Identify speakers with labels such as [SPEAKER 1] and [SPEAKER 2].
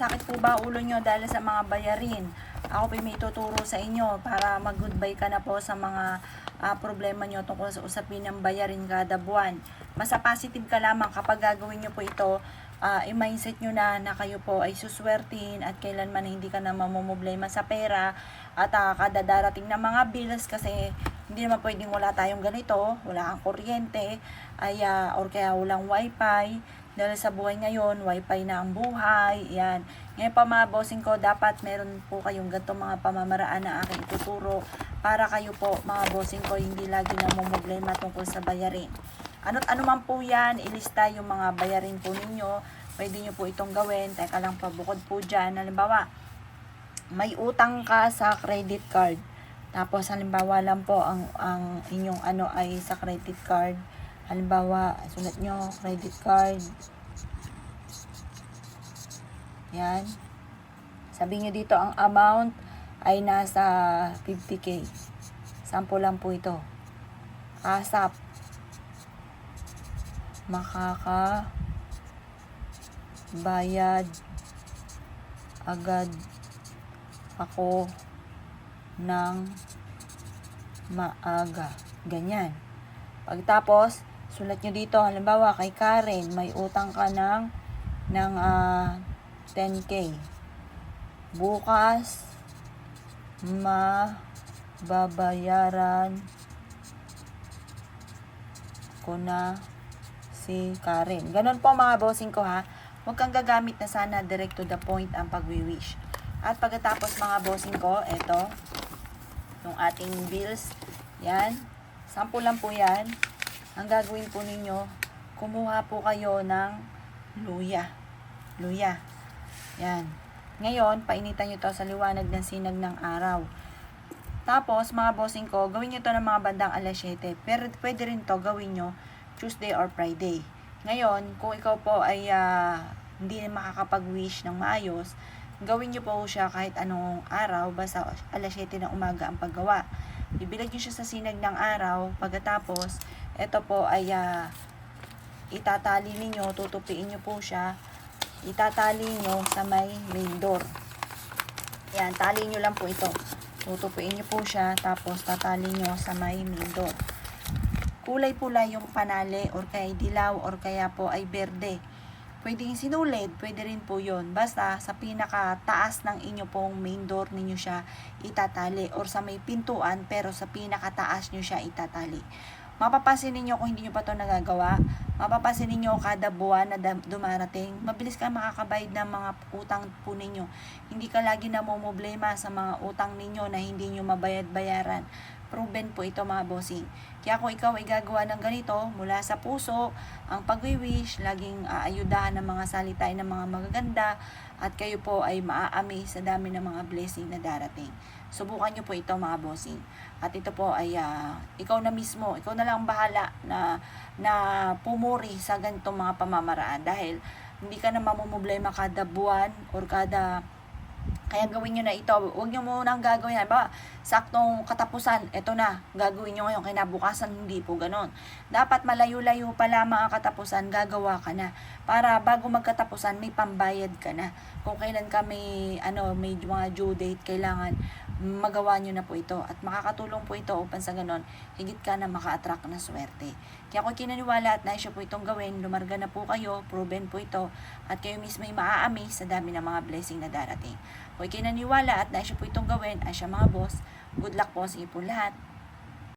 [SPEAKER 1] Sakit po ba ulo nyo dahil sa mga bayarin? Ako po may tuturo sa inyo para mag-goodbye ka na po sa mga problema nyo tungkol sa usapin ng bayarin kada buwan. Basta positive ka lamang kapag gagawin nyo po ito, i-mindset nyo na kayo po ay suswertin at kailanman hindi ka na mamumblema sa pera at kada darating na mga bills kasi hindi naman pwedeng wala tayong ganito, wala kang kuryente, or kaya walang wifi. Dahil sa buhay ngayon, wifi na ang buhay. Yan. Ngayon pa mga bossing ko, dapat meron po kayong ganitong mga pamamaraan na aking ituturo para kayo po mga bossing ko hindi lagi na problema tungkol sa bayarin. Ano't ano man po yan, ilista yung mga bayarin po ninyo. Pwede nyo po itong gawin. Teka lang pa, bukod po dyan. Halimbawa, may utang ka sa credit card. Tapos halimbawa lang po ang inyong ano ay sa credit card. Halimbawa, sulat nyo, credit card. Yan. Sabi nyo dito, ang amount ay nasa 50k. Sample lang po ito. ASAP. Makakabayad agad ako ng maaga. Ganyan. Pagtapos, sulat nyo dito, halimbawa kay Karen, may utang ka ng 10k. Bukas, mababayaran ko na si Karen. Ganon po mga bossing ko ha. Huwag kang gagamit na sana direct to the point ang pag-wish. At pagkatapos mga bossing ko, eto, yung ating bills, yan. Sample lang po yan. Ang gagawin po ninyo, kumuha po kayo ng luya. Luya. Yan. Ngayon, painitan nyo to sa liwanag ng sinag ng araw. Tapos, mga bossing ko, gawin nyo to ng mga bandang alas 7. Pero pwede rin to gawin nyo Tuesday or Friday. Ngayon, kung ikaw po ay hindi makakapag-wish ng maayos, gawin nyo po siya kahit anong araw, basta alas 7 ng umaga ang paggawa. Ibilag nyo siya sa sinag ng araw. Pagkatapos, ito po ay itatali ninyo, tutupiin nyo po siya. Itatali nyo sa may main door. Yan, tali nyo lang po ito. Tutupiin nyo po siya, tapos tatali nyo sa may main door. Kulay pula yung panali, or kaya dilaw, or kaya po ay berde. Pwedeng sinulid, pwede rin po yun. Basta sa pinakataas ng inyo pong main door ninyo siya itatali. Or sa may pintuan, pero sa pinakataas nyo siya itatali. Mapapansin ninyo kung hindi nyo pa ito nagagawa, mapapansin ninyo kada buwan na dumarating, mabilis ka makakabayad ng mga utang po ninyo. Hindi ka lagi namumblema sa mga utang ninyo na hindi nyo mabayad-bayaran. Proven po ito mga bossing. Kaya kung ikaw ay gagawa ng ganito, mula sa puso, ang pag-wish, laging aayudahan ng mga salita ng mga magaganda, at kayo po ay maa-amaze sa dami ng mga blessing na darating. Subukan nyo po ito mga bossing. At ito po ay ikaw na mismo, ikaw na lang bahala na pumuri sa ganitong mga pamamaraan. Dahil hindi ka na mamumblema kada buwan or kada. Kaya gawin nyo na ito. Huwag nyo munang gagawin. Halimbawa, saktong katapusan, ito na, gagawin nyo ngayon. Kinabukasan, hindi po ganon. Dapat malayo-layo pa lamang ang katapusan, gagawa ka na. Para bago magkatapusan, may pambayad ka na. Kung kailan ka may mga due date, kailangan magawa nyo na po ito. At makakatulong po ito upang sa ganon, higit ka na maka-attract na swerte. Kaya kung kinaniwala at nais po itong gawin, lumarga na po kayo, proven po ito, at kayo mismo ay maa-amaze sa dami ng mga blessing na darating. Kung kinaniwala at nais po itong gawin, ay siya mga boss, good luck po sa iyo po lahat.